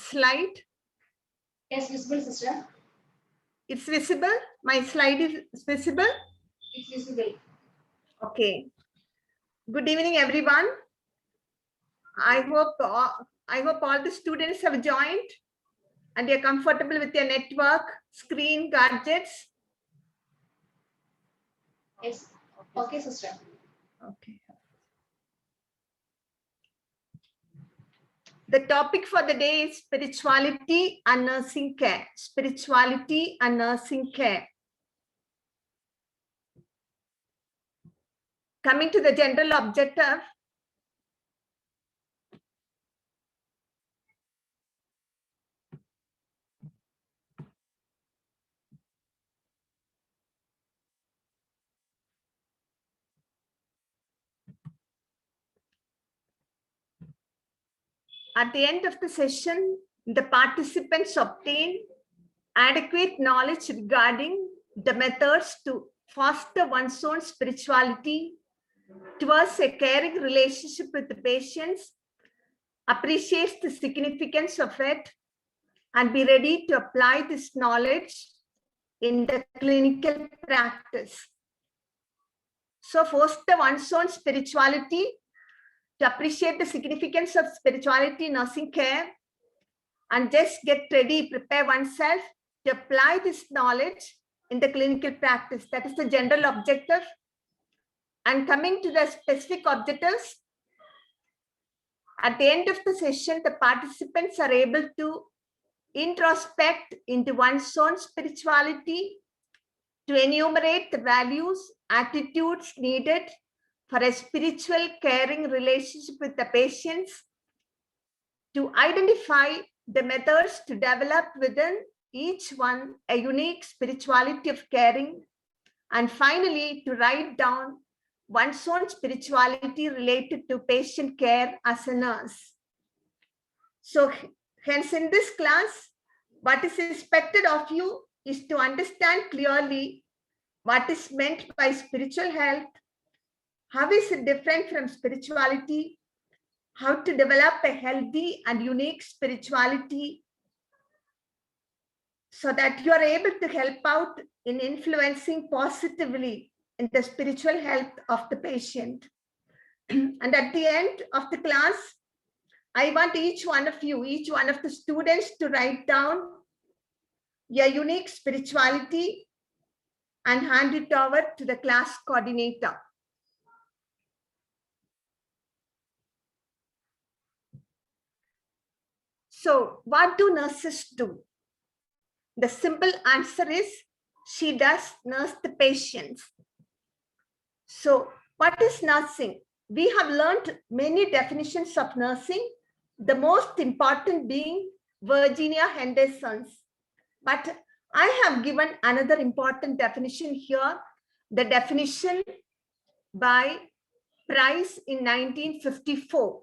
slide? Yes, visible, sister. It's visible? My slide is visible? It's visible. Okay. Good evening, everyone. I hope all the students have joined and you're comfortable with your network, screen, gadgets. Yes. Okay, sister. Okay. The topic for the day is spirituality and nursing care. Spirituality and nursing care. Coming to the general objective, at the end of the session, the participants obtain adequate knowledge regarding the methods to foster one's own spirituality towards a caring relationship with the patients, appreciates the significance of it, and be ready to apply this knowledge in the clinical practice. So foster one's own spirituality, to appreciate the significance of spirituality, nursing care, and just get ready, prepare oneself to apply this knowledge in the clinical practice. That is the general objective. And coming to the specific objectives, at the end of the session, the participants are able to introspect into one's own spirituality, to enumerate the values, attitudes needed for a spiritual caring relationship with the patients, to identify the methods to develop within each one a unique spirituality of caring, and finally to write down one's own spirituality related to patient care as a nurse. So hence in this class, what is expected of you is to understand clearly what is meant by spiritual health, how is it different from spirituality, how to develop a healthy and unique spirituality so that you are able to help out in influencing positively in the spiritual health of the patient. And at the end of the class, I want each one of you, each one of the students to write down your unique spirituality and hand it over to the class coordinator. So what do nurses do? The simple answer is she does nurse the patients. So what is nursing? We have learned many definitions of nursing, the most important being Virginia Henderson's. But I have given another important definition here, the definition by Price in 1954.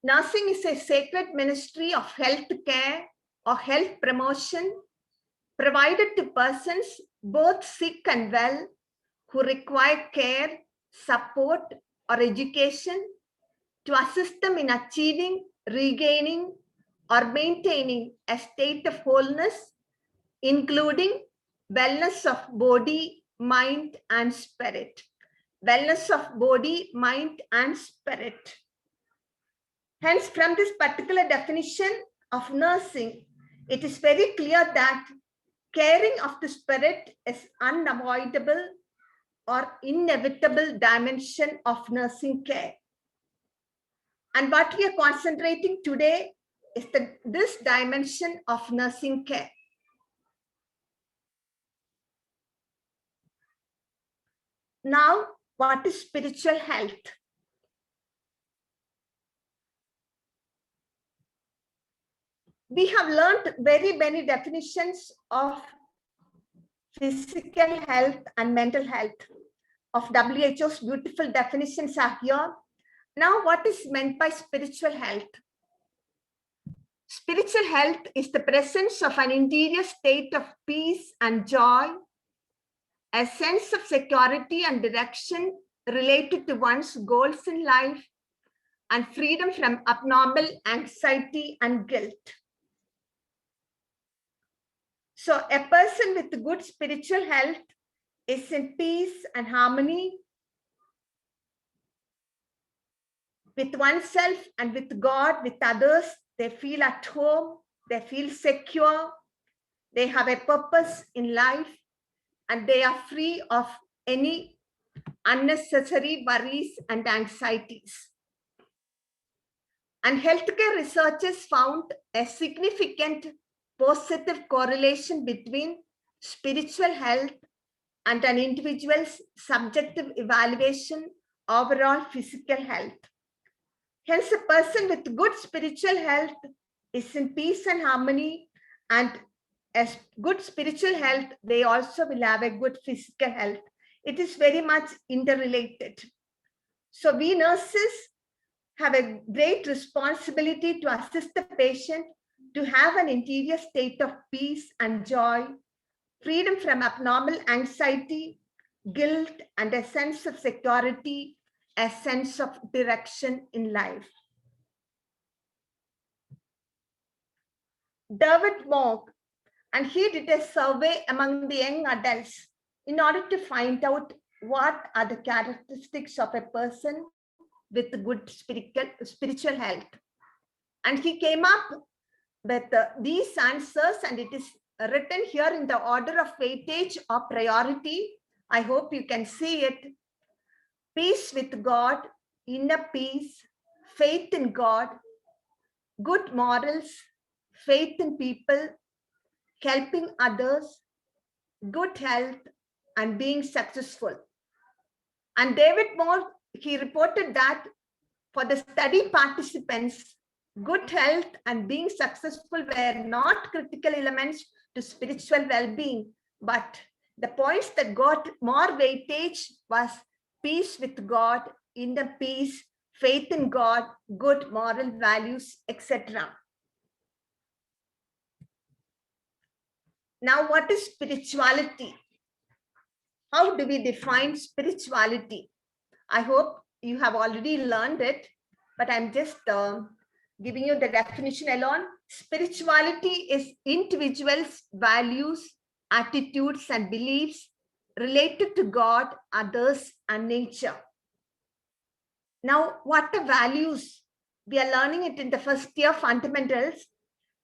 Nursing is a sacred ministry of health care or health promotion provided to persons both sick and well who require care, support, or education to assist them in achieving, regaining, or maintaining a state of wholeness, including wellness of body, mind, and spirit. Wellness of body, mind, and spirit. Hence, from this particular definition of nursing, it is very clear that caring of the spirit is unavoidable or inevitable dimension of nursing care. And what we are concentrating today is this dimension of nursing care. Now, what is spiritual health? We have learned very many definitions of physical health and mental health. Of WHO's beautiful definitions are here. Now, what is meant by spiritual health? Spiritual health is the presence of an interior state of peace and joy, a sense of security and direction related to one's goals in life, and freedom from abnormal anxiety and guilt. So a person with good spiritual health is in peace and harmony with oneself and with God, with others. They feel at home, they feel secure, they have a purpose in life, and they are free of any unnecessary worries and anxieties. And healthcare researchers found a significant positive correlation between spiritual health and an individual's subjective evaluation overall physical health. Hence, a person with good spiritual health is in peace and harmony, and as good spiritual health, they also will have a good physical health. It is very much interrelated. So we nurses have a great responsibility to assist the patient to have an interior state of peace and joy, freedom from abnormal anxiety, guilt, and a sense of security, a sense of direction in life. David Moore, and he did a survey among the young adults in order to find out what are the characteristics of a person with good spiritual health. And he came up with these answers, and it is written here in the order of weightage or priority. I hope you can see it. Peace with God, inner peace, faith in God, good morals, faith in people, helping others, good health, and being successful. And David Moore, he reported that for the study participants, good health and being successful were not critical elements to spiritual well-being, but the points that got more weightage was peace with God, inner peace, faith in God, good moral values, etc. Now, what is spirituality? How do we define spirituality? I hope you have already learned it, but I'm just giving you the definition alone. Spirituality is individuals' values, attitudes, and beliefs related to God, others, and nature. Now, what are values? We are learning it in the first year fundamentals.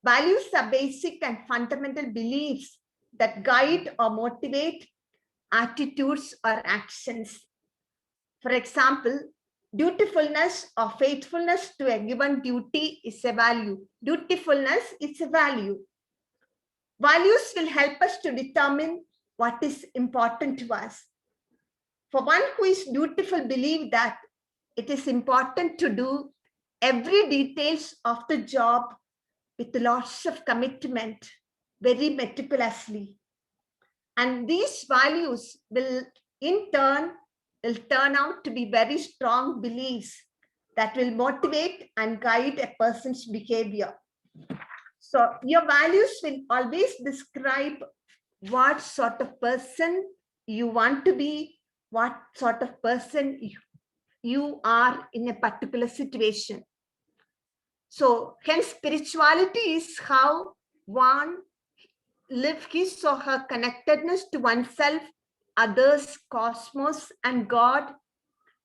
Values are basic and fundamental beliefs that guide or motivate attitudes or actions. For example, dutifulness or faithfulness to a given duty is a value. Dutifulness is a value. Values will help us to determine what is important to us. For one who is dutiful, believe that it is important to do every details of the job with lots of commitment, very meticulously. And these values will in turn turn out to be very strong beliefs that will motivate and guide a person's behavior. So your values will always describe what sort of person you want to be, what sort of person you are in a particular situation. So hence spirituality is how one live his or her connectedness to oneself, others, cosmos, and God.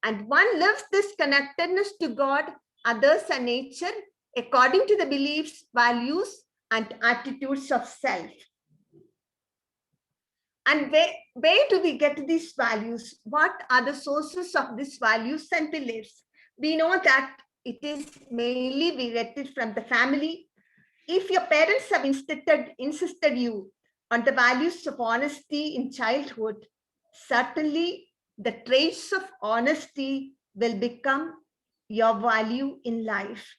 And one lives this connectedness to God, others, and nature according to the beliefs, values, and attitudes of self. And where do we get these values? What are the sources of these values and beliefs? We know that it is mainly we get it from the family. If your parents have insisted you on the values of honesty in childhood, certainly the traits of honesty will become your value in life.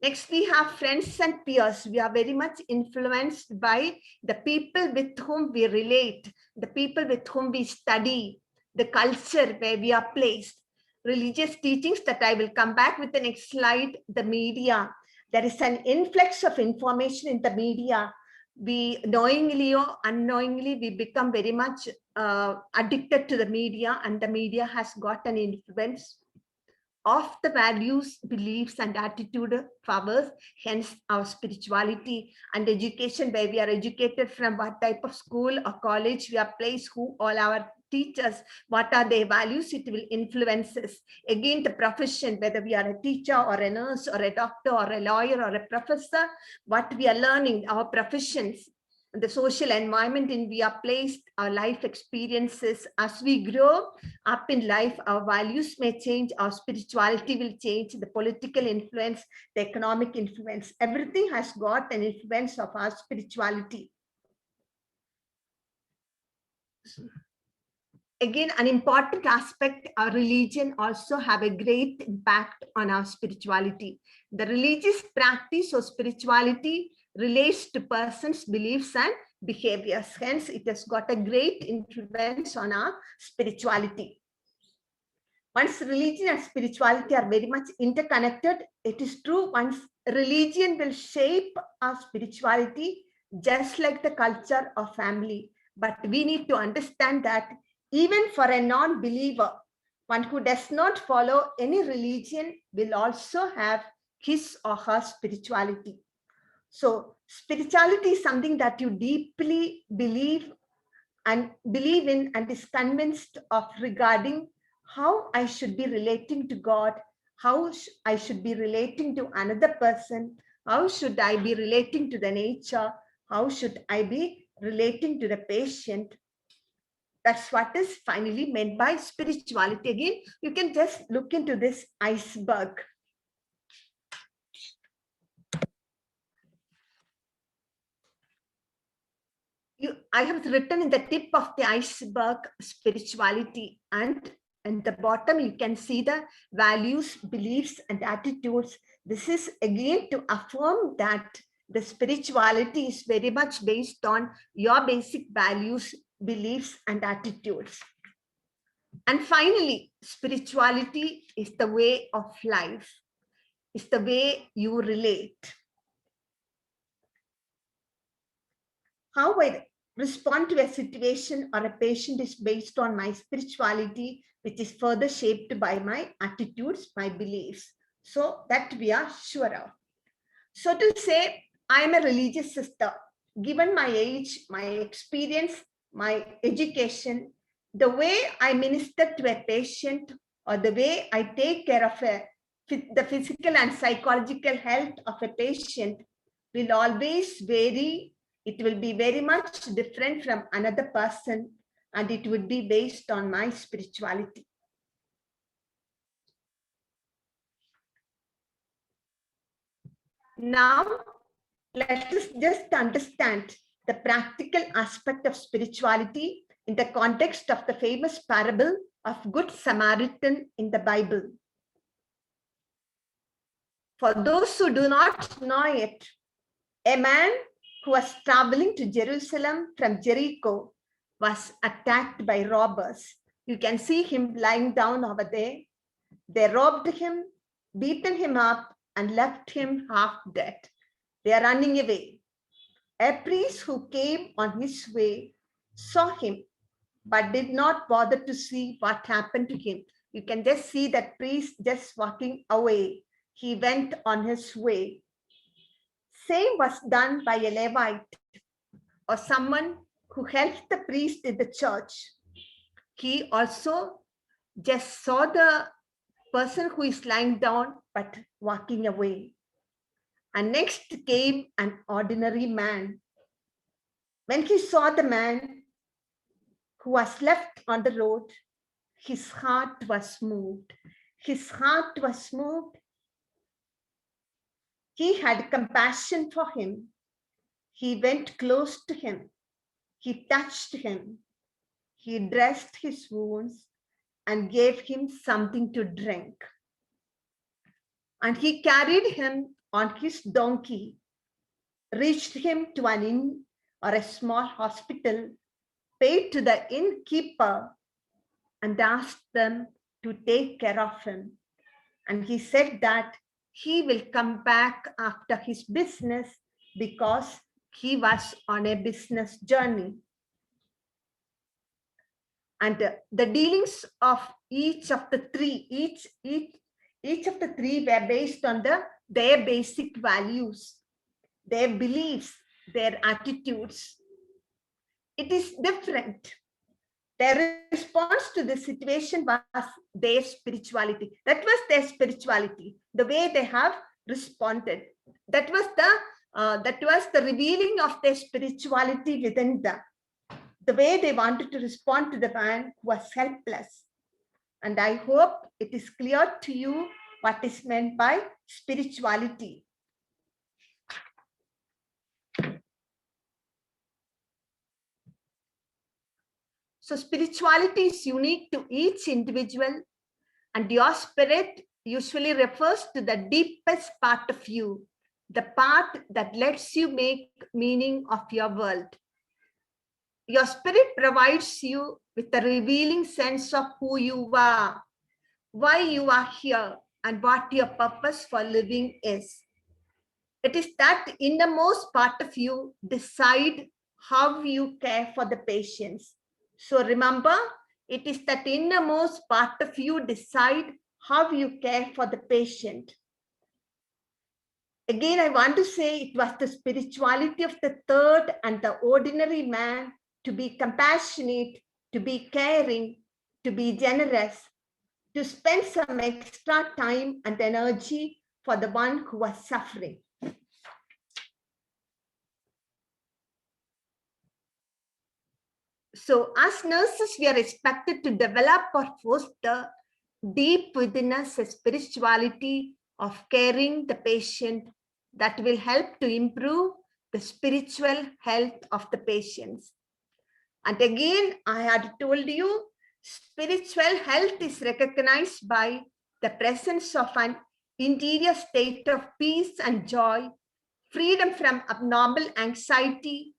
Next, we have friends and peers. We are very much influenced by the people with whom we relate, the people with whom we study, the culture where we are placed. religious teachings that I will come back with the next slide. The media, there is an influx of information in the media. We knowingly or unknowingly, we become very much addicted to the media, and the media has got an influence of the values, beliefs, and attitude of ours, hence our spirituality and education, where we are educated from what type of school or college we are placed, who all our teachers, what are their values, it will influence us. Again, the profession, whether we are a teacher or a nurse or a doctor or a lawyer or a professor, what we are learning, our professions, the social environment in we are placed, our life experiences. As we grow up in life, our values may change, our spirituality will change, the political influence, the economic influence, everything has got an influence of our spirituality. Again, an important aspect, our religion also have a great impact on our spirituality. The religious practice or spirituality relates to persons' beliefs and behaviors. Hence, it has got a great influence on our spirituality. Once religion and spirituality are very much interconnected, it is true, once religion will shape our spirituality just like the culture or family. But we need to understand that even for a non-believer, one who does not follow any religion will also have his or her spirituality. So spirituality is something that you deeply believe in and is convinced of regarding how I should be relating to God, how I should be relating to another person, how should I be relating to the nature, how should I be relating to the patient. That's what is finally meant by spirituality. Again, you can just look into this iceberg. I have written in the tip of the iceberg spirituality, and at the bottom you can see the values, beliefs, and attitudes. This is again to affirm that the spirituality is very much based on your basic values, beliefs, and attitudes. And finally, spirituality is the way of life, is the way you relate. How I respond to a situation or a patient is based on my spirituality, which is further shaped by my attitudes, my beliefs. So that we are sure of. So to say, I am a religious sister, given my age, my experience, my education, the way I minister to a patient or the way I take care of the physical and psychological health of a patient will always vary. It will be very much different from another person, and it would be based on my spirituality. Now, let us just understand the practical aspect of spirituality in the context of the famous parable of Good Samaritan in the Bible. For those who do not know it, a man who was traveling to Jerusalem from Jericho was attacked by robbers. You can see him lying down over there. They robbed him, beaten him up, and left him half dead. They are running away. A priest who came on his way saw him, but did not bother to see what happened to him. You can just see that priest just walking away. He went on his way. Same was done by a Levite or someone who helped the priest in the church. He also just saw the person who is lying down but walking away. And next came an ordinary man. When he saw the man who was left on the road, his heart was moved. His heart was moved. He had compassion for him. He went close to him. He touched him. He dressed his wounds and gave him something to drink. And he carried him on his donkey, reached him to an inn or a small hospital, paid to the innkeeper, and asked them to take care of him. And he said that he will come back after his business because he was on a business journey. And the dealings of each of the three were based on their basic values, their beliefs, their attitudes. It is different. Their response to the situation was their spirituality. That was their spirituality, the way they have responded. That was the revealing of their spirituality within them, the way they wanted to respond to the man who was helpless. And I hope it is clear to you what is meant by spirituality. So spirituality is unique to each individual, and your spirit usually refers to the deepest part of you, the part that lets you make meaning of your world. Your spirit provides you with a revealing sense of who you are, why you are here, and what your purpose for living is. It is that innermost part of you decide how you care for the patients. So remember, it is that innermost part of you decide how you care for the patient. Again, I want to say it was the spirituality of the third and the ordinary man to be compassionate, to be caring, to be generous, to spend some extra time and energy for the one who was suffering. So as nurses, we are expected to develop or foster deep within us a spirituality of caring the patient that will help to improve the spiritual health of the patients. And again, I had told you, spiritual health is recognized by the presence of an interior state of peace and joy, freedom from abnormal anxiety,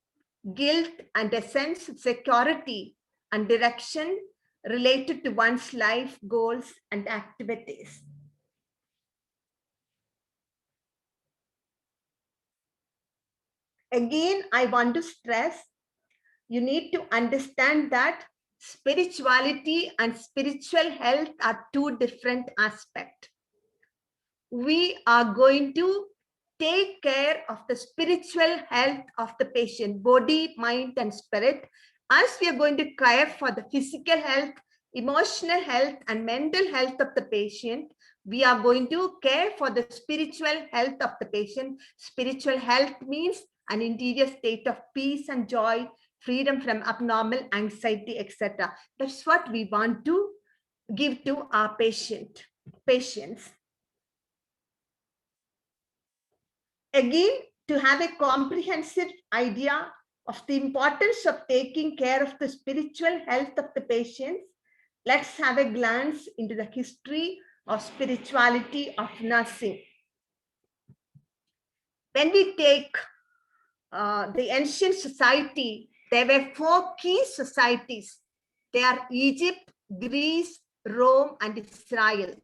guilt, and a sense of security and direction related to one's life goals and activities. Again, I want to stress, you need to understand that spirituality and spiritual health are two different aspects. We are going to take care of the spiritual health of the patient, body, mind, and spirit, as we are going to care for the physical health, emotional health, and mental health of the patient. We are going to care for the spiritual health of the patient. Spiritual health means an interior state of peace and joy, freedom from abnormal anxiety, etc. That's what we want to give to our patients. Again, to have a comprehensive idea of the importance of taking care of the spiritual health of the patients, let's have a glance into the history of spirituality of nursing. When we take the ancient society, there were 4 key societies. They are Egypt, Greece, Rome, and Israel.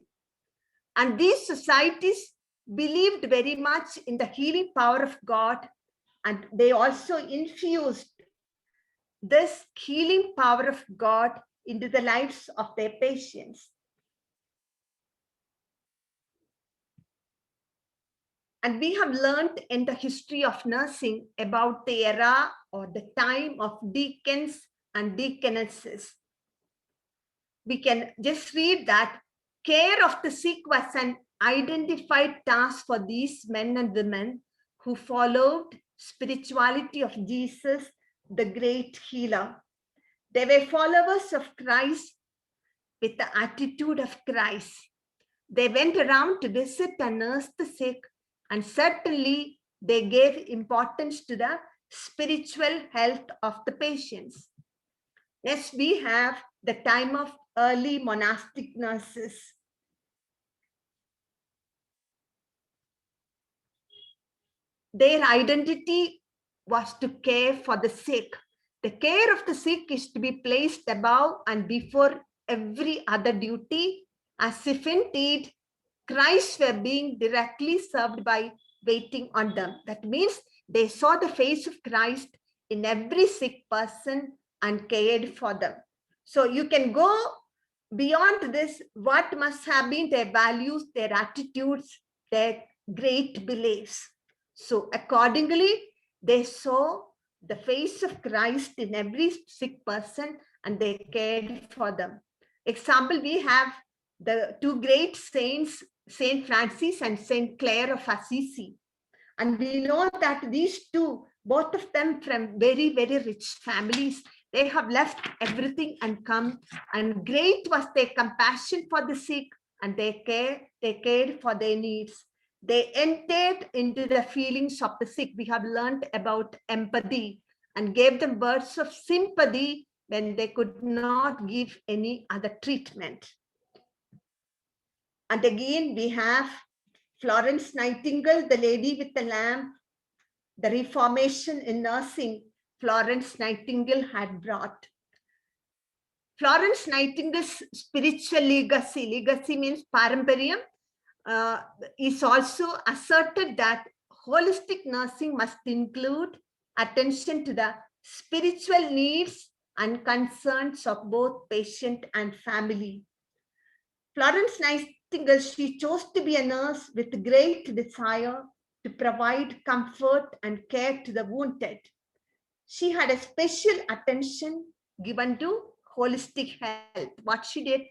And these societies believed very much in the healing power of God, and they also infused this healing power of God into the lives of their patients. And we have learned in the history of nursing about the era or the time of deacons and deaconesses. We can just read that care of the sick was an identified task for these men and women who followed spirituality of Jesus, the great healer. They were followers of Christ with the attitude of Christ. They went around to visit and nurse the sick, and certainly they gave importance to the spiritual health of the patients. Next, we have the time of early monastic nurses. Their identity was to care for the sick. The care of the sick is to be placed above and before every other duty as if indeed Christ were being directly served by waiting on them. That means they saw the face of Christ in every sick person and cared for them. So you can go beyond this, what must have been their values, their attitudes, their great beliefs. So accordingly, they saw the face of Christ in every sick person and they cared for them. Example, we have the two great saints, Saint Francis and Saint Clare of Assisi. And we know that these two, both of them from very, very rich families, they have left everything and come, and great was their compassion for the sick, and they cared for their needs. They entered into the feelings of the sick. We have learned about empathy and gave them words of sympathy when they could not give any other treatment. And again, we have Florence Nightingale, the lady with the lamp, the reformation in nursing Florence Nightingale had brought. Florence Nightingale's spiritual legacy means parampariyam, is also asserted that holistic nursing must include attention to the spiritual needs and concerns of both patient and family. Florence Nightingale, she chose to be a nurse with great desire to provide comfort and care to the wounded. She had a special attention given to holistic health. What she did?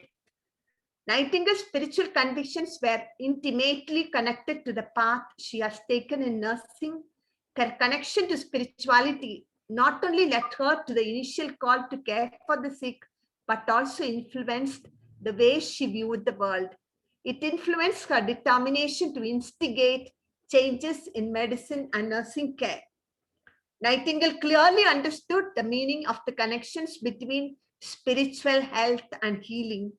Nightingale's spiritual convictions were intimately connected to the path she has taken in nursing. Her connection to spirituality not only led her to the initial call to care for the sick, but also influenced the way she viewed the world. It influenced her determination to instigate changes in medicine and nursing care. Nightingale clearly understood the meaning of the connections between spiritual health and healing.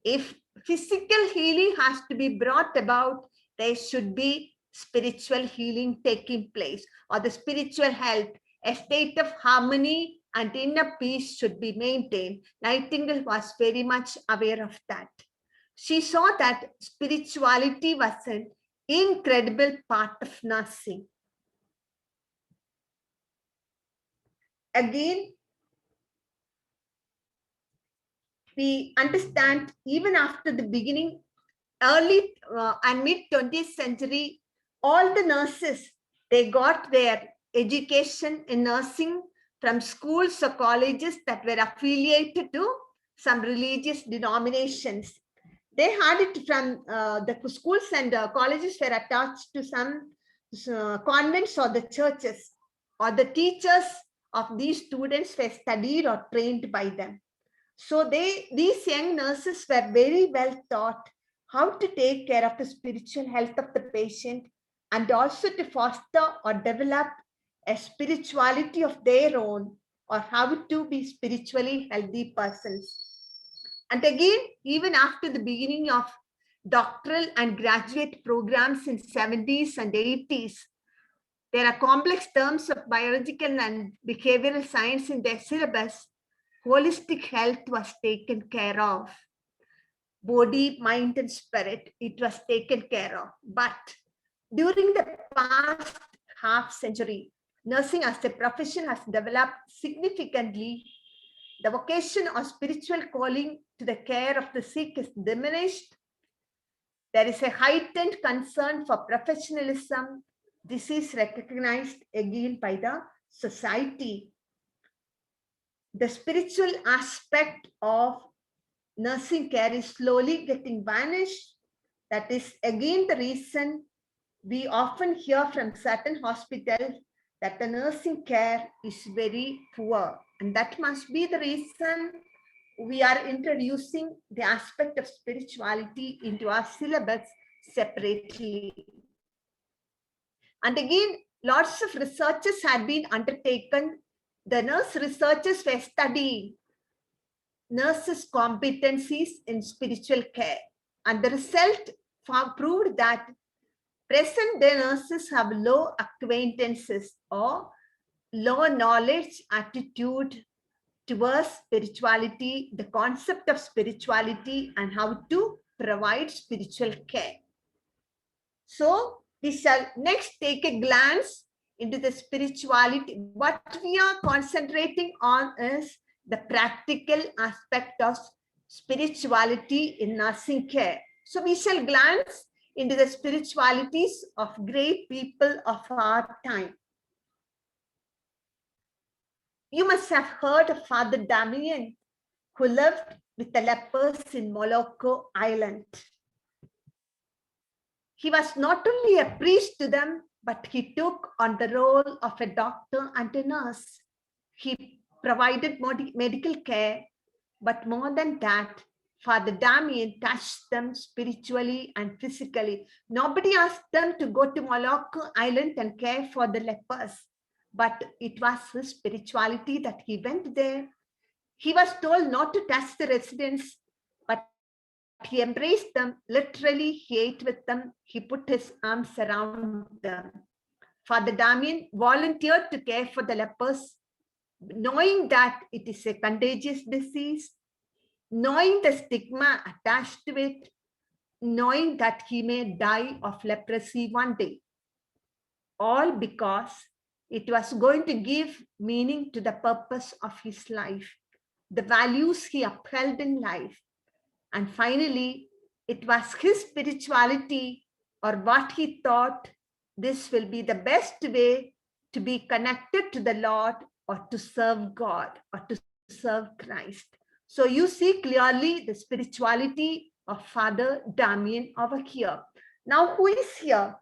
If physical healing has to be brought about, there should be spiritual healing taking place, or the spiritual health, a state of harmony and inner peace should be maintained. Nightingale was very much aware of that. She saw that spirituality was an incredible part of nursing. Again, we understand even after the beginning, early and mid 20th century, all the nurses, they got their education in nursing from schools or colleges that were affiliated to some religious denominations. They had it from the schools and colleges were attached to some convents or the churches, or the teachers of these students were studied or trained by them. So these young nurses were very well taught how to take care of the spiritual health of the patient, and also to foster or develop a spirituality of their own, or how to be spiritually healthy persons. And again, even after the beginning of doctoral and graduate programs in 70s and 80s, there are complex terms of biological and behavioral science in their syllabus. Holistic health was taken care of. Body, mind, and spirit, it was taken care of. But during the past half century, nursing as a profession has developed significantly. The vocation or spiritual calling to the care of the sick is diminished. There is a heightened concern for professionalism. This is recognized again by the society. The spiritual aspect of nursing care is slowly getting vanished. That is again the reason we often hear from certain hospitals that the nursing care is very poor. And that must be the reason we are introducing the aspect of spirituality into our syllabus separately. And again, lots of researches had been undertaken. The nurse researchers were studying nurses' competencies in spiritual care. And the result proved that present-day nurses have low acquaintances or low knowledge attitude towards spirituality, the concept of spirituality, and how to provide spiritual care. So we shall next take a glance into the spirituality. What we are concentrating on is the practical aspect of spirituality in nursing care. So we shall glance into the spiritualities of great people of our time. You must have heard of Father Damien, who lived with the lepers in Molucca Island. He was not only a priest to them, but he took on the role of a doctor and a nurse. He provided medical care, but more than that, Father Damien touched them spiritually and physically. Nobody asked them to go to Molucca Island and care for the lepers, but it was his spirituality that he went there. He was told not to touch the residents, but he embraced them. Literally, he ate with them. He put his arms around them. Father Damien volunteered to care for the lepers, knowing that it is a contagious disease, knowing the stigma attached to it, knowing that he may die of leprosy one day. All because it was going to give meaning to the purpose of his life, the values he upheld in life. And finally, it was his spirituality, or what he thought this will be the best way to be connected to the Lord, or to serve God, or to serve Christ. So you see clearly the spirituality of Father Damien over here. Now, who is here?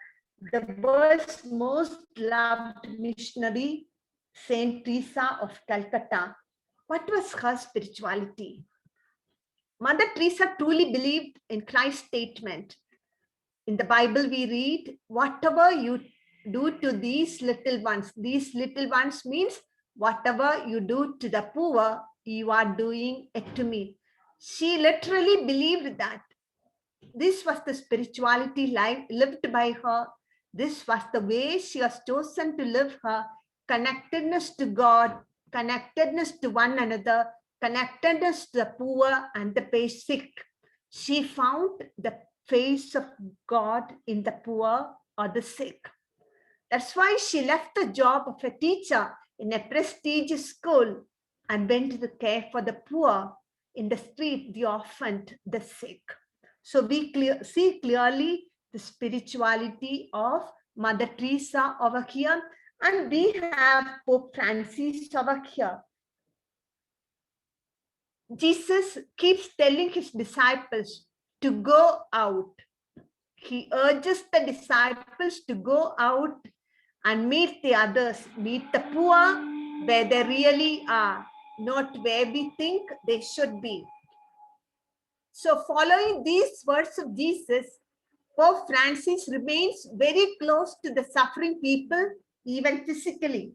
The world's most loved missionary, Saint Teresa of Calcutta. What was her spirituality? Mother Teresa truly believed in Christ's statement. In the Bible, we read, whatever you do to these little ones means whatever you do to the poor, you are doing it to me. She literally believed that. This was the spirituality lived by her. This was the way she was chosen to live her connectedness to God, connectedness to one another, connectedness to the poor and the sick. She found the face of God in the poor or the sick. That's why she left the job of a teacher in a prestigious school and went to care for the poor in the street, the orphaned, the sick. So we see clearly the spirituality of Mother Teresa over here, and we have Pope Francis over here. Jesus keeps telling his disciples to go out. He urges the disciples to go out and meet the others, meet the poor where they really are, not where we think they should be. So following these words of Jesus, Pope Francis remains very close to the suffering people, even physically.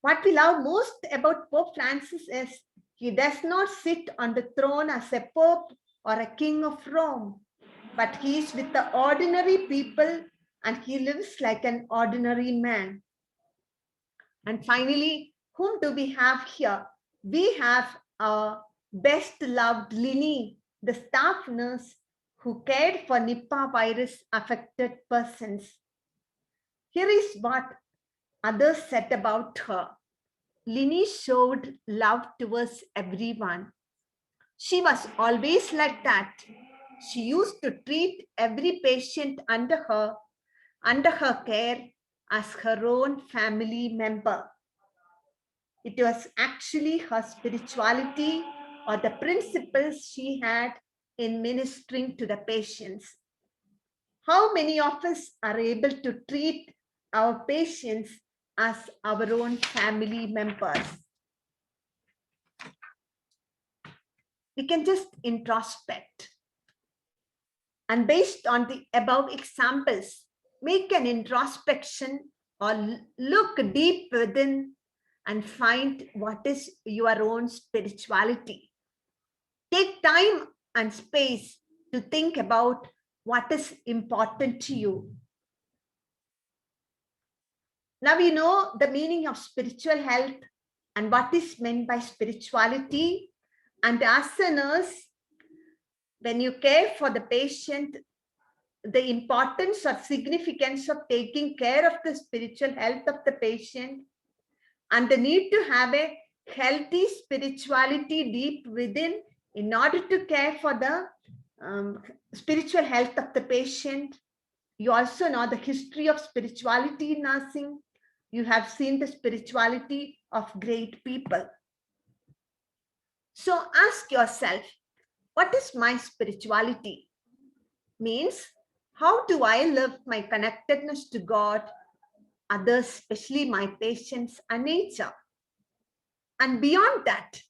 What we love most about Pope Francis is he does not sit on the throne as a pope or a king of Rome, but he is with the ordinary people and he lives like an ordinary man. And finally, whom do we have here? We have our best loved Lini, the staff nurse who cared for Nipah virus affected persons. Here is what others said about her. Lini showed love towards everyone. She was always like that. She used to treat every patient under her care as her own family member. It was actually her spirituality or the principles she had in ministering to the patients. How many of us are able to treat our patients as our own family members? We can just introspect. And based on the above examples, make an introspection or look deep within and find what is your own spirituality. Take time and space to think about what is important to you. Now we know the meaning of spiritual health and what is meant by spirituality. And as a nurse, when you care for the patient, the importance or significance of taking care of the spiritual health of the patient, and the need to have a healthy spirituality deep within in order to care for the spiritual health of the patient. You also know the history of spirituality in nursing. You have seen the spirituality of great people. So ask yourself, what is my spirituality? Means, how do I live my connectedness to God, others, especially my patients and nature? And beyond that,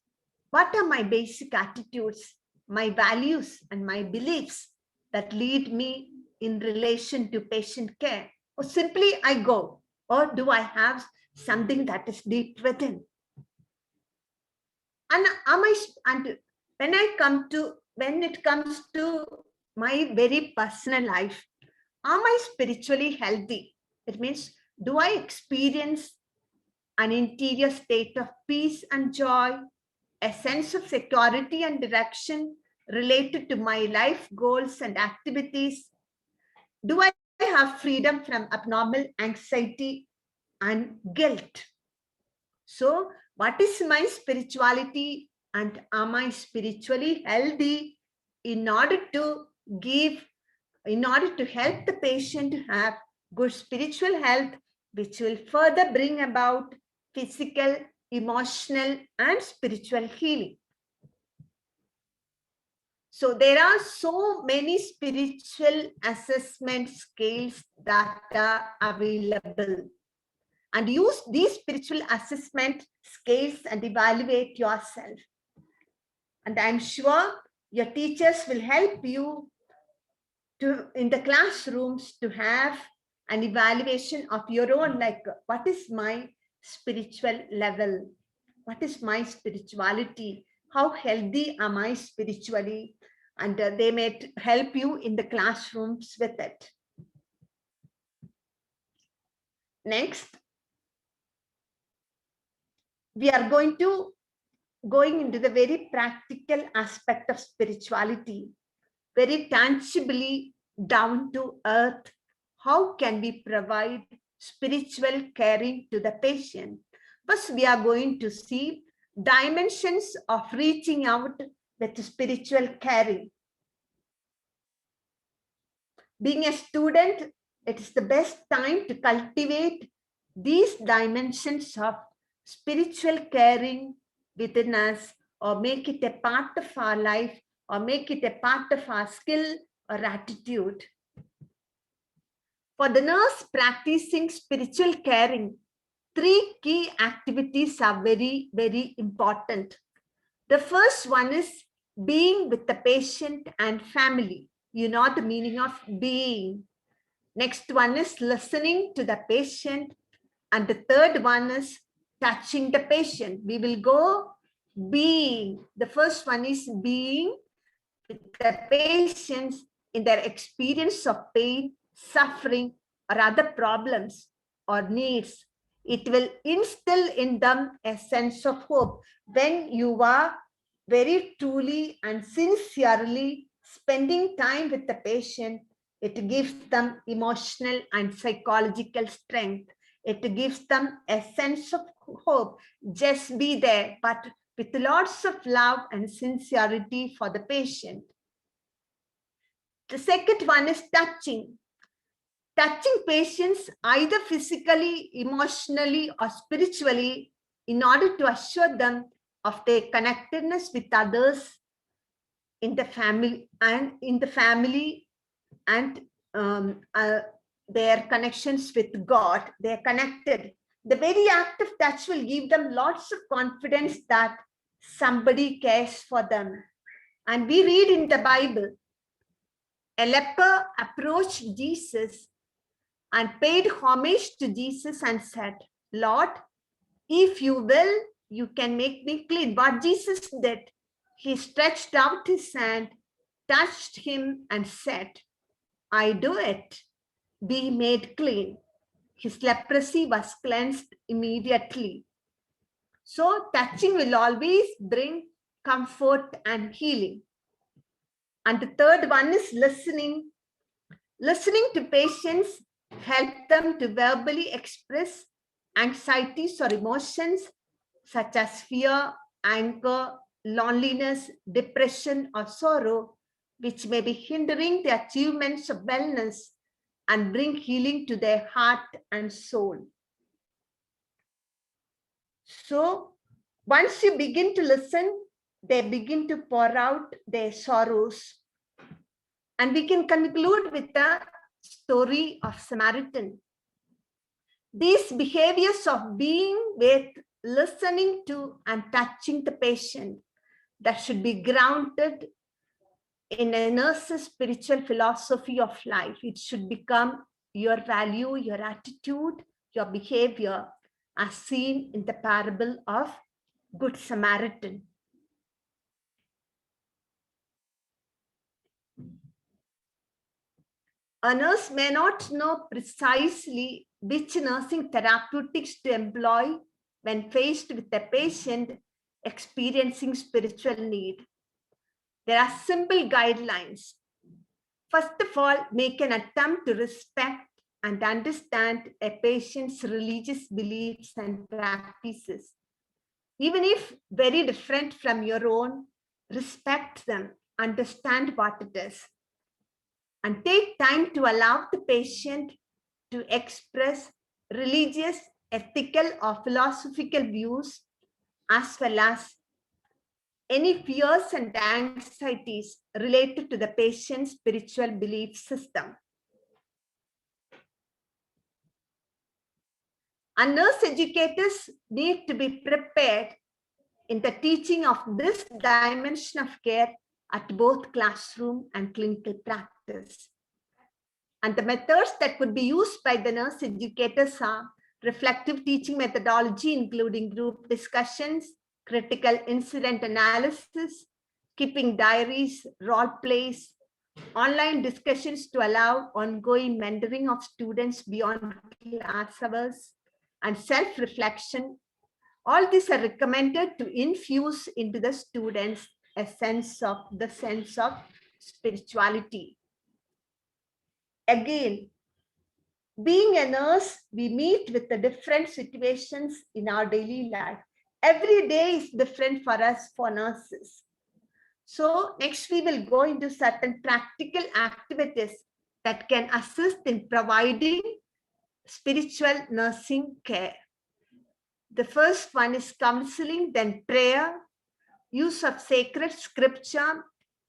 what are my basic attitudes, my values, and my beliefs that lead me in relation to patient care? Or simply I go, or do I have something that is deep within? And when it comes to my very personal life, am I spiritually healthy? It means, do I experience an interior state of peace and joy, a sense of security and direction related to my life goals and activities? Do I have freedom from abnormal anxiety and guilt? So, what is my spirituality, and am I spiritually healthy in order to help the patient to have good spiritual health, which will further bring about physical, emotional, and spiritual healing? So there are so many spiritual assessment scales that are available. And use these spiritual assessment scales and evaluate yourself. And I'm sure your teachers will help you in the classrooms to have an evaluation of your own, like, what is my spiritual level? What is my spirituality? How healthy am I spiritually? And they may help you in the classrooms with it. Next, we are going into the very practical aspect of spirituality, very tangibly down to earth. How can we provide spiritual caring to the patient? First, we are going to see dimensions of reaching out with spiritual caring. Being a student, it is the best time to cultivate these dimensions of spiritual caring within us, or make it a part of our life, or make it a part of our skill or attitude. For the nurse practicing spiritual caring, 3 key activities are very, very important. The first one is being with the patient and family. You know the meaning of being. Next one is listening to the patient. And the third one is touching the patient. We will go being. The first one is being with the patients in their experience of pain, suffering, or other problems or needs. It will instill in them a sense of hope. When you are very truly and sincerely spending time with the patient, it gives them emotional and psychological strength. It gives them a sense of hope. Just be there, but with lots of love and sincerity for the patient. The second one is touching. Touching patients either physically, emotionally, or spiritually in order to assure them of their connectedness with others in the family and their connections with God. They're connected. The very act of touch will give them lots of confidence that somebody cares for them. And we read in the Bible, a leper approached Jesus and paid homage to Jesus and said, Lord, if you will, you can make me clean. What Jesus did, he stretched out his hand, touched him and said, I do it. Be made clean. His leprosy was cleansed immediately. So touching will always bring comfort and healing. And the third one is listening. Listening to patients help them to verbally express anxieties or emotions such as fear, anger, loneliness, depression, or sorrow, which may be hindering the achievements of wellness and bring healing to their heart and soul. So once you begin to listen, they begin to pour out their sorrows. And we can conclude with the story of Samaritan. These behaviors of being with, listening to, and touching the patient that should be grounded in a nurse's spiritual philosophy of life. It should become your value, your attitude, your behavior, as seen in the parable of Good Samaritan. A nurse may not know precisely which nursing therapeutics to employ when faced with a patient experiencing spiritual need. There are simple guidelines. First of all, make an attempt to respect and understand a patient's religious beliefs and practices. Even if very different from your own, respect them, understand what it is, and take time to allow the patient to express religious, ethical, or philosophical views, as well as any fears and anxieties related to the patient's spiritual belief system. And nurse educators need to be prepared in the teaching of this dimension of care at both classroom and clinical practice. And the methods that could be used by the nurse educators are reflective teaching methodology, including group discussions, critical incident analysis, keeping diaries, role plays, online discussions to allow ongoing mentoring of students beyond class hours, and self-reflection. All these are recommended to infuse into the students a sense of spirituality. Again, being a nurse, we meet with the different situations in our daily life. Every day is different for us, for nurses. So next we will go into certain practical activities that can assist in providing spiritual nursing care. The first one is counseling, then prayer, use of sacred scripture,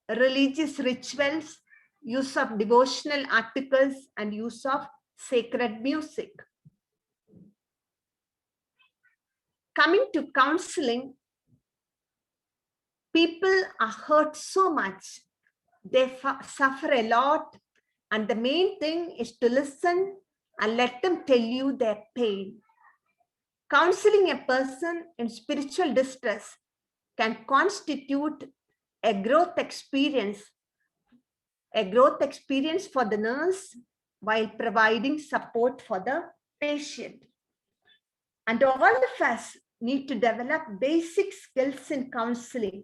religious rituals, use of devotional articles, and use of sacred music. Coming to counseling, people are hurt so much. They suffer a lot. And the main thing is to listen and let them tell you their pain. Counseling a person in spiritual distress can constitute a growth experience for the nurse while providing support for the patient. And all of us need to develop basic skills in counseling.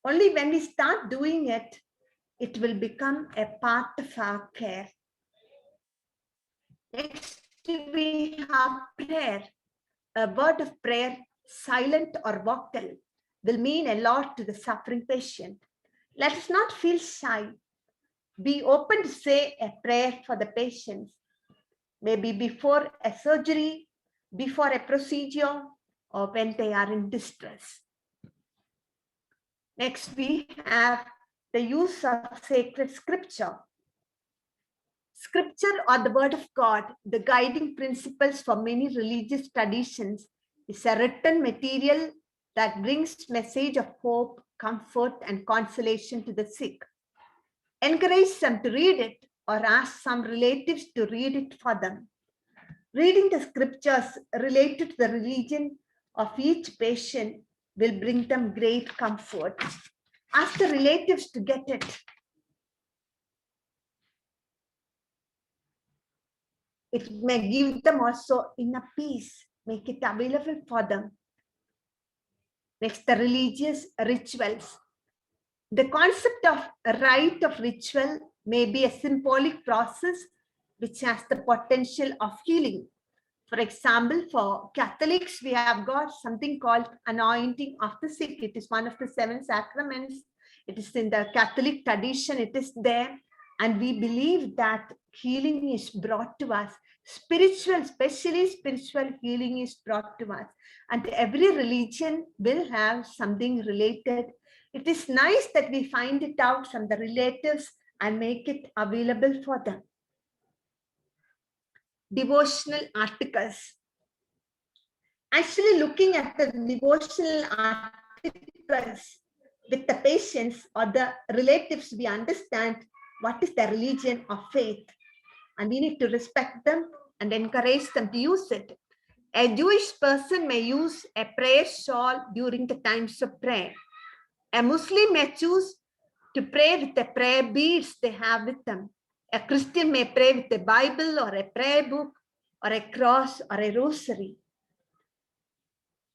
Only when we start doing it, it will become a part of our care. Next, we have prayer. A word of prayer, silent or vocal, will mean a lot to the suffering patient. Let us not feel shy. Be open to say a prayer for the patients, maybe before a surgery, before a procedure, or when they are in distress. Next, we have the use of sacred scripture. Scripture, or the word of God, the guiding principles for many religious traditions, is a written material that brings message of hope, comfort, and consolation to the sick. Encourage them to read it or ask some relatives to read it for them. Reading the scriptures related to the religion of each patient will bring them great comfort. Ask the relatives to get it. It may give them also inner peace, make it available for them. Next, the religious rituals. The concept of a rite of ritual may be a symbolic process which has the potential of healing. For example, for Catholics, we have got something called anointing of the sick. It is one of the 7 sacraments. It is in the Catholic tradition. It is there. And we believe that healing is brought to us. Spiritual, especially spiritual healing is brought to us. And every religion will have something related. It is nice that we find it out from the relatives and make it available for them. Devotional articles. Actually, looking at the devotional articles with the patients or the relatives, we understand what is the religion or faith, and we need to respect them and encourage them to use it. A Jewish person may use a prayer shawl during the times of prayer. A Muslim may choose to pray with the prayer beads they have with them. A Christian may pray with a Bible or a prayer book or a cross or a rosary.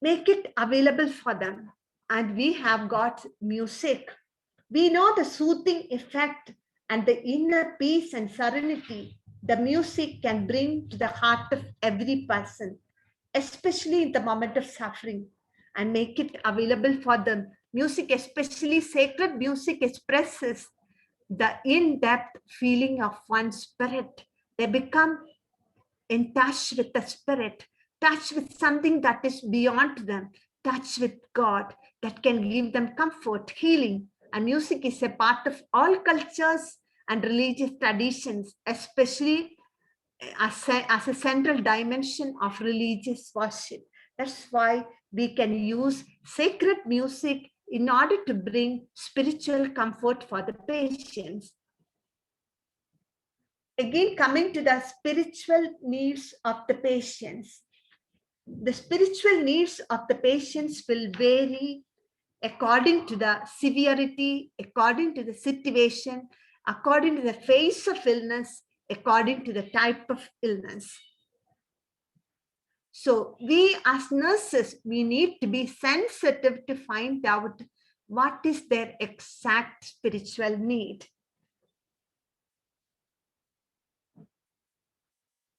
Make it available for them. And we have got music. We know the soothing effect and the inner peace and serenity the music can bring to the heart of every person, especially in the moment of suffering, and make it available for them. Music, especially sacred music, expresses the in-depth feeling of one's spirit. They become in touch with the spirit, touch with something that is beyond them, touch with God that can give them comfort, healing. And music is a part of all cultures and religious traditions, especially as a central dimension of religious worship. That's why we can use sacred music in order to bring spiritual comfort for the patients. Again, coming to the spiritual needs of the patients. The spiritual needs of the patients will vary according to the severity, according to the situation, according to the phase of illness, according to the type of illness. So we as nurses, we need to be sensitive to find out what is their exact spiritual need.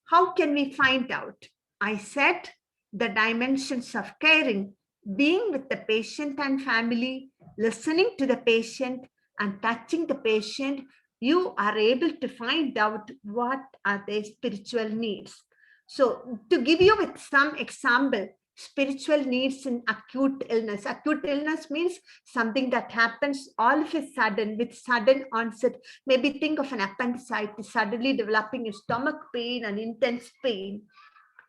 How can we find out? I said the dimensions of caring, being with the patient and family, listening to the patient and touching the patient, you are able to find out what are their spiritual needs. So to give you with some example, spiritual needs in acute illness. Acute illness means something that happens all of a sudden with sudden onset. Maybe think of an appendicitis, suddenly developing a stomach pain and intense pain.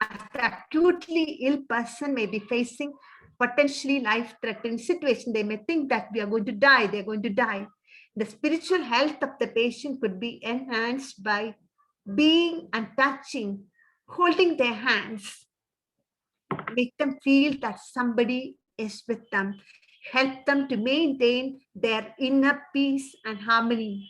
An acutely ill person may be facing potentially life-threatening situation. They may think that we are going to die, they're going to die. The spiritual health of the patient could be enhanced by being and touching, holding their hands, make them feel that somebody is with them, help them to maintain their inner peace and harmony.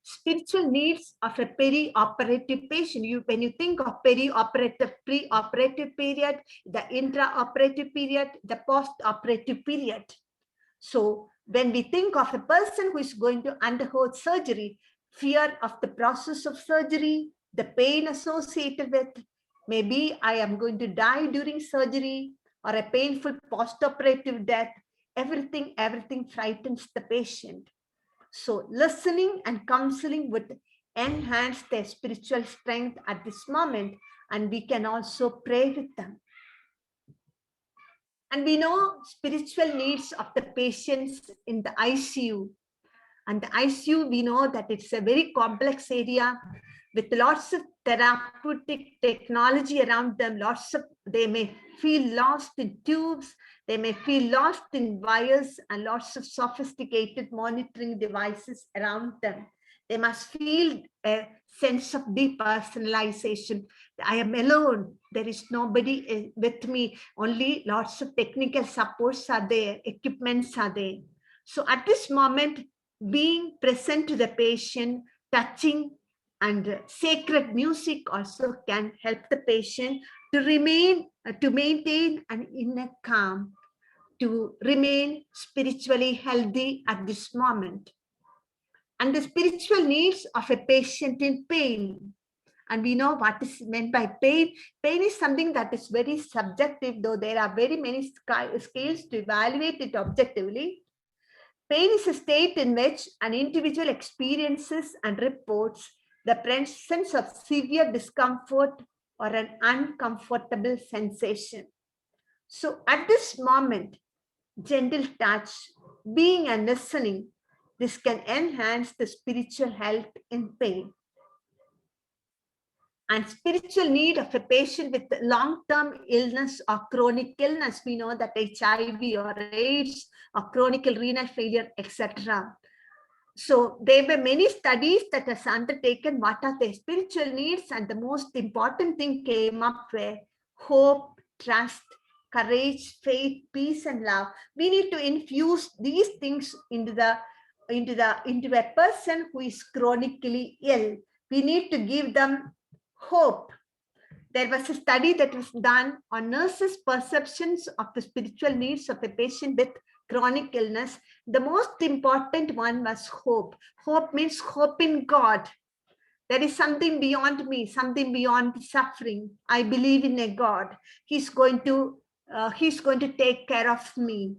Spiritual needs of a peri-operative patient. When you think of peri-operative, pre-operative period, the intra-operative period, the post-operative period. So when we think of a person who is going to undergo surgery, fear of the process of surgery, the pain associated with, maybe I am going to die during surgery or a painful post-operative death, everything frightens the patient. So listening and counseling would enhance their spiritual strength at this moment, and we can also pray with them. And we know spiritual needs of the patients in the ICU. And the ICU, we know that it's a very complex area with lots of therapeutic technology around them. They may feel lost in tubes, they may feel lost in wires and lots of sophisticated monitoring devices around them. They must feel a sense of depersonalization. I am alone. There is nobody with me. Only lots of technical supports are there, equipments are there. So at this moment, being present to the patient, touching, and sacred music also can help the patient to maintain an inner calm. to remain spiritually healthy at this moment. And the spiritual needs of a patient in pain. And we know what is meant by pain. Pain is something that is very subjective, though there are very many scales to evaluate it objectively. Pain is a state in which an individual experiences and reports the presence of severe discomfort or an uncomfortable sensation. So at this moment, gentle touch, being and listening, this can enhance the spiritual health in pain. And spiritual need of a patient with long-term illness or chronic illness, we know that HIV or AIDS or chronic renal failure, etc. So there were many studies that has undertaken what are their spiritual needs, and the most important thing came up where hope, trust, courage, faith, peace, and love. We need to infuse these things into a person who is chronically ill. We need to give them hope. There was a study that was done on nurses' perceptions of the spiritual needs of a patient with chronic illness. The most important one was hope. Hope means hope in God. There is something beyond me, something beyond suffering. I believe in a God. He's going to take care of me.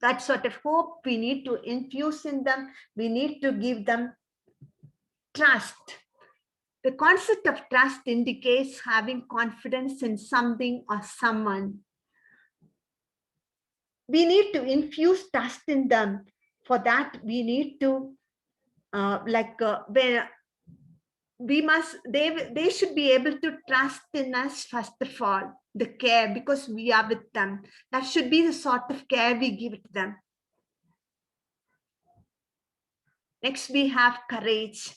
That sort of hope we need to infuse in them. We need to give them trust. The concept of trust indicates having confidence in something or someone. We need to infuse trust in them. For that, we need to, they should be able to trust in us, first of all, the care, because we are with them. That should be the sort of care we give to them. Next, we have courage.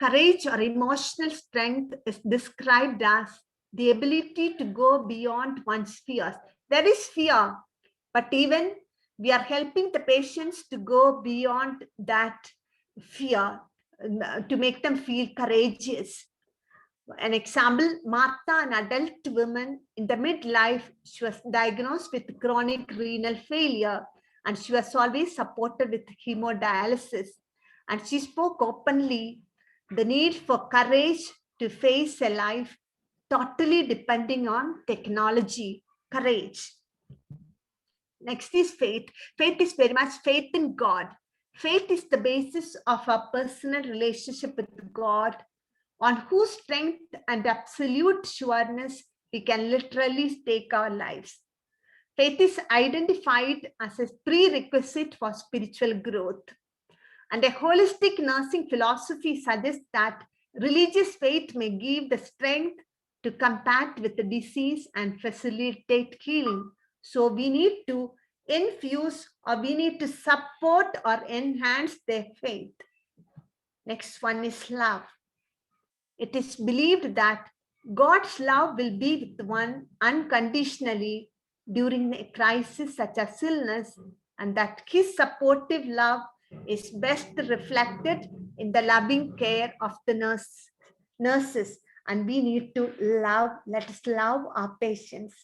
Courage or emotional strength is described as the ability to go beyond one's fears. There is fear, but even we are helping the patients to go beyond that fear, to make them feel courageous. An example, Martha, an adult woman in the midlife, she was diagnosed with chronic renal failure, and she was always supported with hemodialysis. And she spoke openly the need for courage to face a life totally depending on technology. Courage. Next is faith. Faith is very much faith in God. Faith is the basis of our personal relationship with God, on whose strength and absolute sureness we can literally stake our lives. Faith is identified as a prerequisite for spiritual growth. And a holistic nursing philosophy suggests that religious faith may give the strength to combat with the disease and facilitate healing. So we need to infuse, or we need to support or enhance their faith. Next one is love. It is believed that God's love will be with one unconditionally during a crisis such as illness, and that his supportive love is best reflected in the loving care of the nurses. And we need to love, let us love our patients.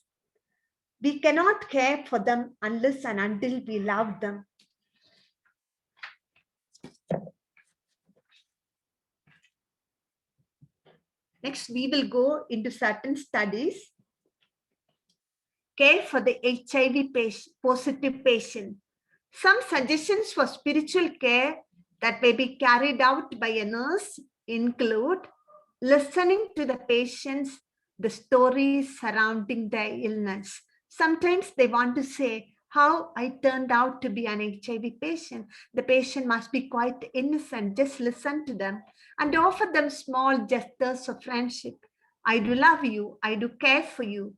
We cannot care for them unless and until we love them. Next, we will go into certain studies. Care for the HIV positive patient. Some suggestions for spiritual care that may be carried out by a nurse include listening to the patients, the stories surrounding their illness. Sometimes they want to say how I turned out to be an HIV patient. The patient must be quite innocent. Just listen to them and offer them small gestures of friendship. I do love you. I do care for you,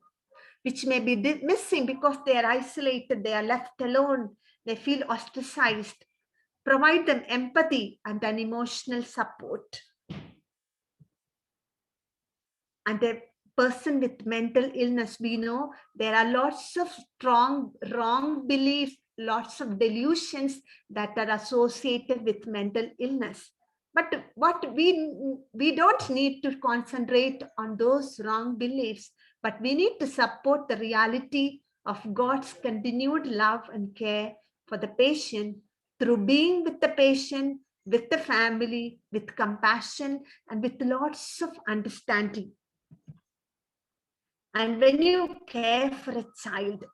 which may be missing because they are isolated. They are left alone. They feel ostracized. Provide them empathy and an emotional support. And a person with mental illness, we know there are lots of strong wrong beliefs, lots of delusions that are associated with mental illness. But what we don't need to concentrate on those wrong beliefs, but we need to support the reality of God's continued love and care for the patient through being with the patient, with the family, with compassion, and with lots of understanding. And when you care for a child,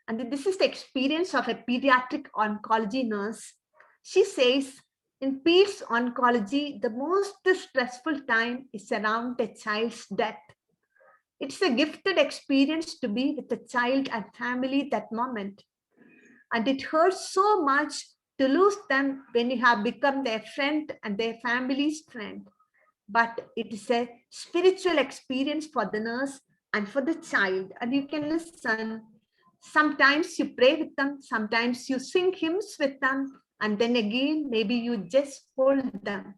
and this is the experience of a pediatric oncology nurse, she says, in peds oncology, the most stressful time is around a child's death. It's a gifted experience to be with the child and family that moment. And it hurts so much to lose them when you have become their friend and their family's friend. But it is a spiritual experience for the nurse and for the child. And you can listen. Sometimes you pray with them, sometimes you sing hymns with them, and then again, maybe you just hold them.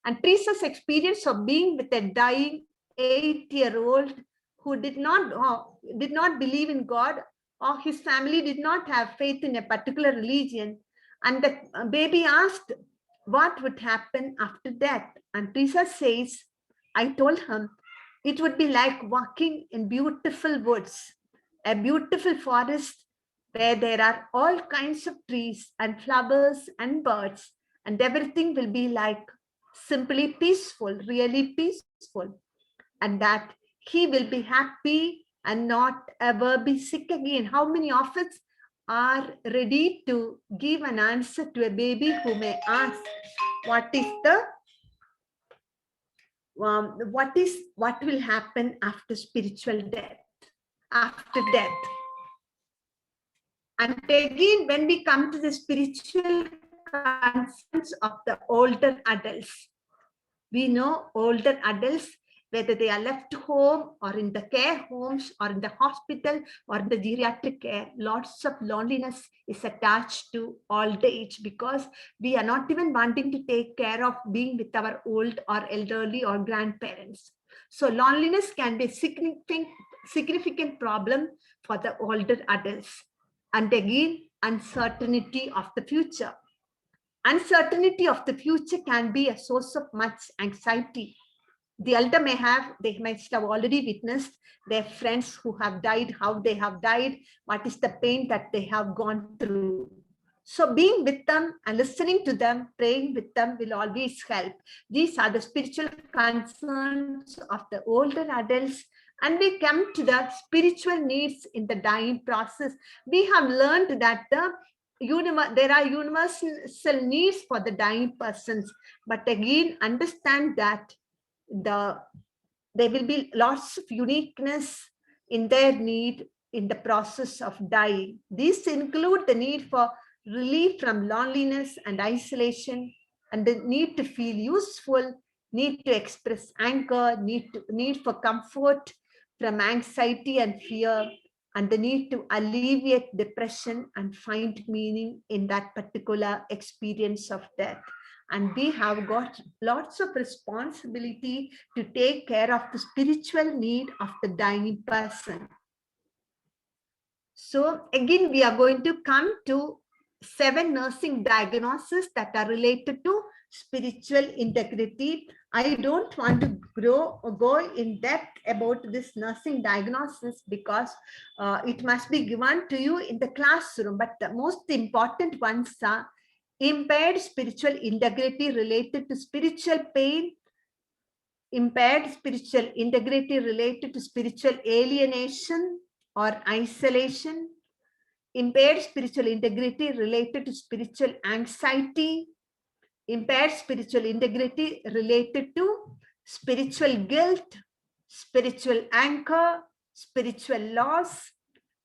And Teresa's experience of being with a dying 8-year-old who did not believe in God, or his family did not have faith in a particular religion. And the baby asked what would happen after death. And Teresa says, I told him it would be like walking in beautiful woods, a beautiful forest where there are all kinds of trees and flowers and birds, and everything will be like simply peaceful, really peaceful, and that he will be happy and not ever be sick again. How many of us are ready to give an answer to a baby who may ask, what will happen after spiritual death, after death? And again, when we come to the spiritual concerns of the older adults, we know older adults, whether they are left home or in the care homes or in the hospital or in the geriatric care, lots of loneliness is attached to old age, because we are not even wanting to take care of being with our old or elderly or grandparents. So loneliness can be a significant problem for the older adults. And again, uncertainty of the future. Uncertainty of the future can be a source of much anxiety. The elder may have already witnessed their friends who have died, how they have died, what is the pain that they have gone through. So being with them and listening to them, praying with them will always help. These are the spiritual concerns of the older adults. And we come to the spiritual needs in the dying process. We have learned that there are universal needs for the dying persons. But again, understand that there will be lots of uniqueness in their need in the process of dying. These include the need for relief from loneliness and isolation, and the need to feel useful, need to express anger, need for comfort from anxiety and fear, and the need to alleviate depression and find meaning in that particular experience of death. And we have got lots of responsibility to take care of the spiritual need of the dying person. So again, we are going to come to 7 nursing diagnoses that are related to spiritual integrity. I don't want to go in depth about this nursing diagnosis because it must be given to you in the classroom. But the most important ones are impaired spiritual integrity related to spiritual pain, impaired spiritual integrity related to spiritual alienation or isolation, impaired spiritual integrity related to spiritual anxiety, impaired spiritual integrity related to spiritual guilt, spiritual anchor, spiritual loss,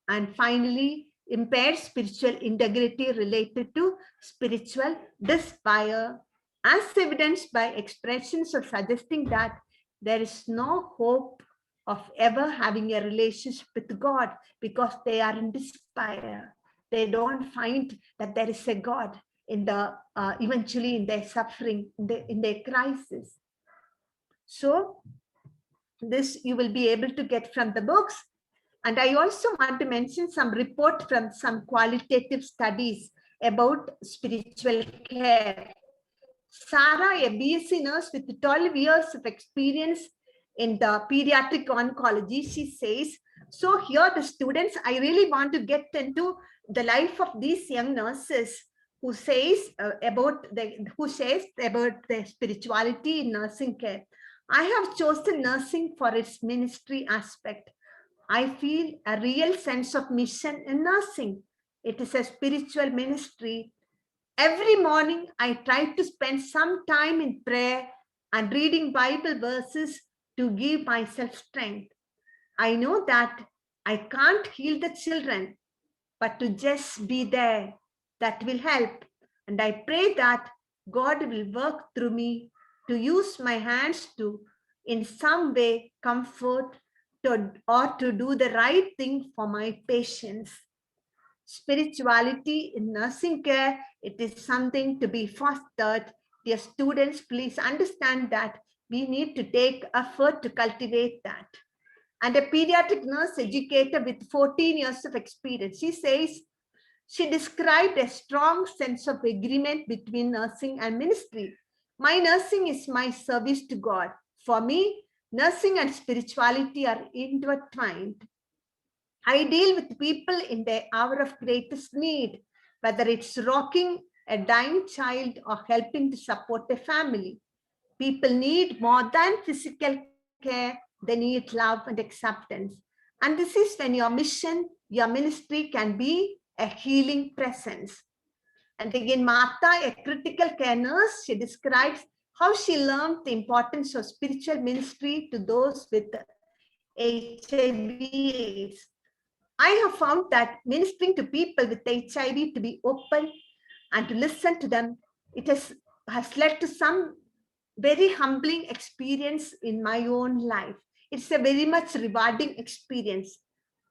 and finally, impaired spiritual integrity related to spiritual despair, as evidenced by expressions of suggesting that there is no hope of ever having a relationship with God because they are in despair. They don't find that there is a God in the eventually in their suffering, in their crisis. So this you will be able to get from the books. And I also want to mention some report from some qualitative studies about spiritual care. Sarah, a BSc nurse with 12 years of experience in the pediatric oncology, she says, So here the students, I really want to get into the life of these young nurses who says about the spirituality in nursing care. I have chosen nursing for its ministry aspect. I feel a real sense of mission in nursing. It is a spiritual ministry. Every morning, I try to spend some time in prayer and reading Bible verses to give myself strength. I know that I can't heal the children, but to just be there, that will help. And I pray that God will work through me to use my hands to, in some way, comfort or to do the right thing for my patients. Spirituality in nursing care, it is something to be fostered. Dear students, please understand that we need to take effort to cultivate that. And a pediatric nurse educator with 14 years of experience, she described a strong sense of agreement between nursing and ministry. My nursing is my service to God. For me, nursing and spirituality are intertwined. I deal with people in their hour of greatest need, whether it's rocking a dying child or helping to support a family. People need more than physical care, they need love and acceptance. And this is when your mission, your ministry can be a healing presence. And again, Martha, a critical care nurse, she describes how she learned the importance of spiritual ministry to those with HIV/AIDS. I have found that ministering to people with HIV to be open and to listen to them, it has led to some very humbling experience in my own life. It's a very much rewarding experience.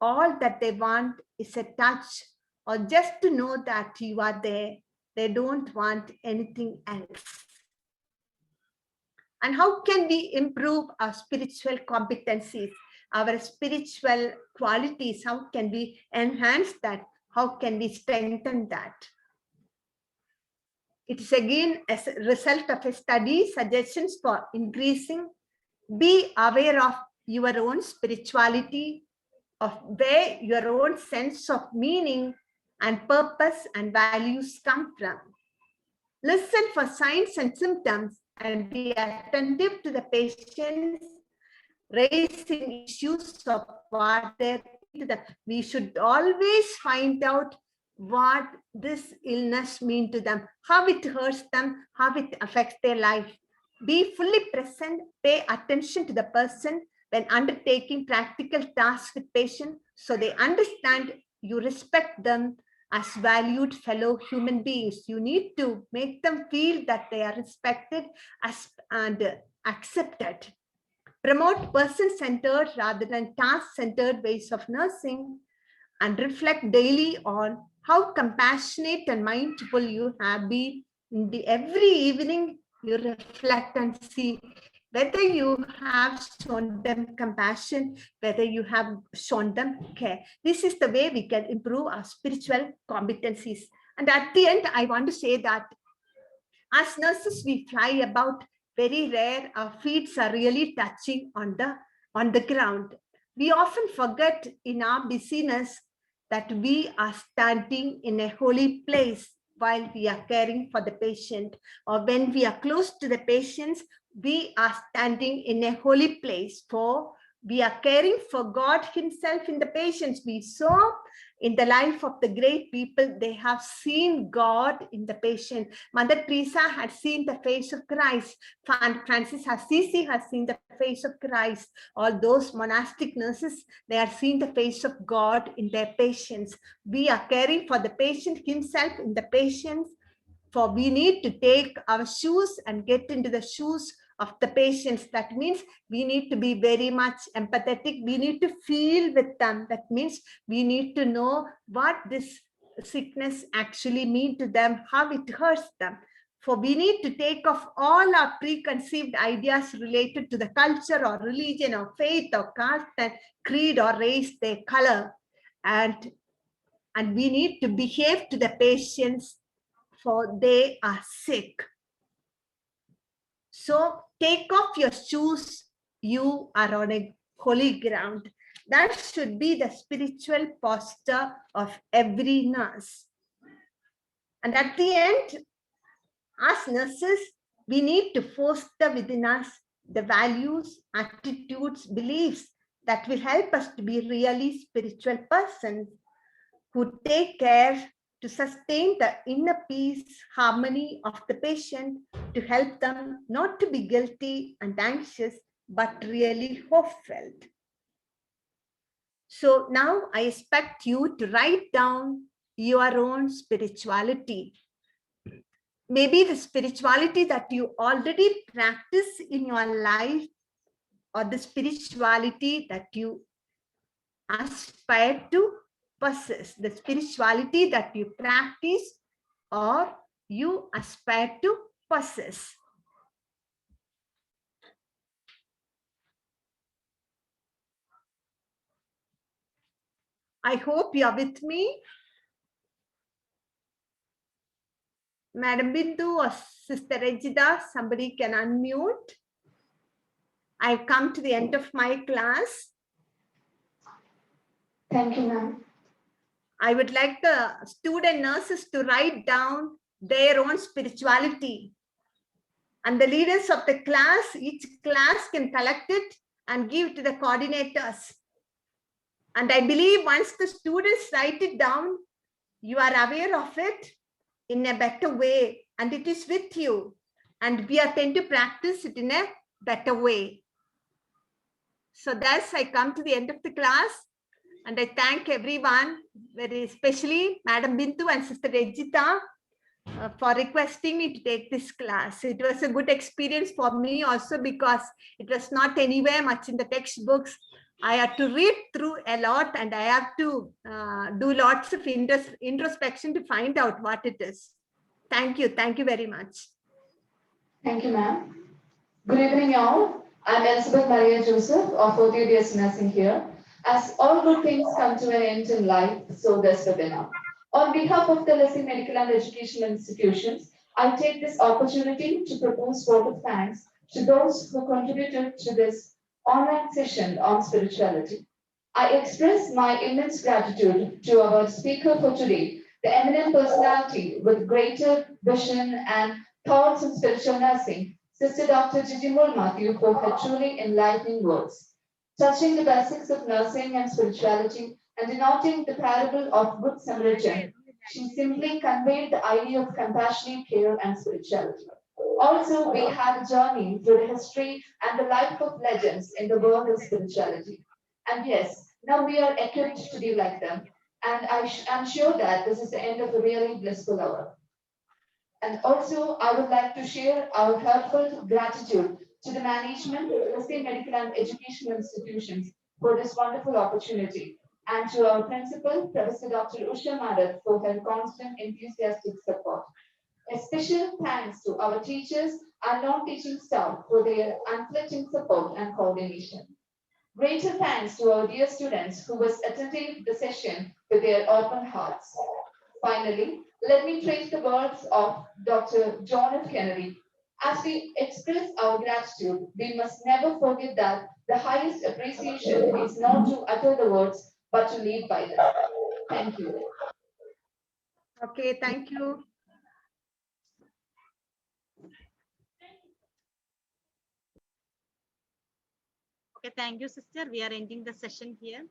All that they want is a touch or just to know that you are there. They don't want anything else. And how can we improve our spiritual competencies, our spiritual qualities? How can we enhance that? How can we strengthen that? It is again as a result of a study, suggestions for increasing. Be aware of your own spirituality, of where your own sense of meaning and purpose and values come from. Listen for signs and symptoms and be attentive to the patients raising issues of what they're to them. We should always find out what this illness means to them, how it hurts them, how it affects their life. Be fully present, pay attention to the person when undertaking practical tasks with patients so they understand you respect them as valued fellow human beings. You need to make them feel that they are respected and accepted. Promote person-centered rather than task-centered ways of nursing and reflect daily on how compassionate and mindful you have been. Every evening, you reflect and see whether you have shown them compassion, whether you have shown them care. This is the way we can improve our spiritual competencies. And at the end, I want to say that as nurses, we fly about. Very rare, our feet are really touching on the ground. We often forget in our busyness that we are standing in a holy place while we are caring for the patient, or when we are close to the patients, we are standing in a holy place, for we are caring for God himself in the patients. We saw in the life of the great people, they have seen God in the patient. Mother Teresa had seen the face of Christ. Francis Assisi has seen the face of Christ. All those monastic nurses, they are seeing the face of God in their patients. We are caring for the patient himself in the patients, for we need to take our shoes and get into the shoes of the patients. That means we need to be very much empathetic. We need to feel with them. That means we need to know what this sickness actually means to them, how it hurts them. For we need to take off all our preconceived ideas related to the culture or religion or faith or caste and creed or race, their color. And we need to behave to the patients, for they are sick. So take off your shoes. You are on a holy ground. That should be the spiritual posture of every nurse. And at the end, as nurses, we need to foster within us the values, attitudes, beliefs that will help us to be really spiritual persons who take care to sustain the inner peace, harmony of the patient, to help them not to be guilty and anxious, but really hopeful. So now I expect you to write down your own spirituality. Maybe the spirituality that you already practice in your life, or the spirituality that you aspire to possess, the spirituality that you practice or you aspire to possess. I hope you are with me. Madam Bindu or Sister Regida, somebody can unmute. I've come to the end of my class. Thank you, ma'am. I would like the student nurses to write down their own spirituality. And the leaders of the class, each class can collect it and give to the coordinators. And I believe once the students write it down, you are aware of it in a better way, and it is with you. And we are tend to practice it in a better way. So thus I come to the end of the class, and I thank everyone, very especially Madam Bindu and Sister Regita, for requesting me to take this class. It was a good experience for me also, because it was not anywhere much in the textbooks. I had to read through a lot, and I have to do lots of introspection to find out what it is. Thank you. Thank you very much. Thank you, ma'am. Good evening, all. I'm Elizabeth Maria Joseph of 40 years nursing here. As all good things come to an end in life, so does the winner. On behalf of the LSE Medical and Educational Institutions, I take this opportunity to propose vote of thanks to those who contributed to this online session on spirituality. I express my immense gratitude to our speaker for today, the eminent personality with greater vision and thoughts on spiritual nursing, Sister Dr. Jijimol Matthew, for her truly enlightening words, touching the basics of nursing and spirituality and denoting the parable of Good Samaritan. She simply conveyed the idea of compassionate care and spirituality. Also, we had a journey through the history and the life of legends in the world of spirituality. And yes, now we are equipped to be like them. And I'm sure that this is the end of a really blissful hour. And also, I would like to share our heartfelt gratitude to the management of the state medical and educational institutions for this wonderful opportunity, and to our principal, Professor Dr. Usha Madhav, for her constant enthusiastic support. A special thanks to our teachers and non-teaching staff for their unflinching support and coordination. Greater thanks to our dear students who was attending the session with their open hearts. Finally, let me trace the words of Dr. John F. Kennedy. As we express our gratitude, we must never forget that the highest appreciation is not to utter the words, but to lead by them. Thank you. Okay, thank you. Okay, thank you, sister. We are ending the session here.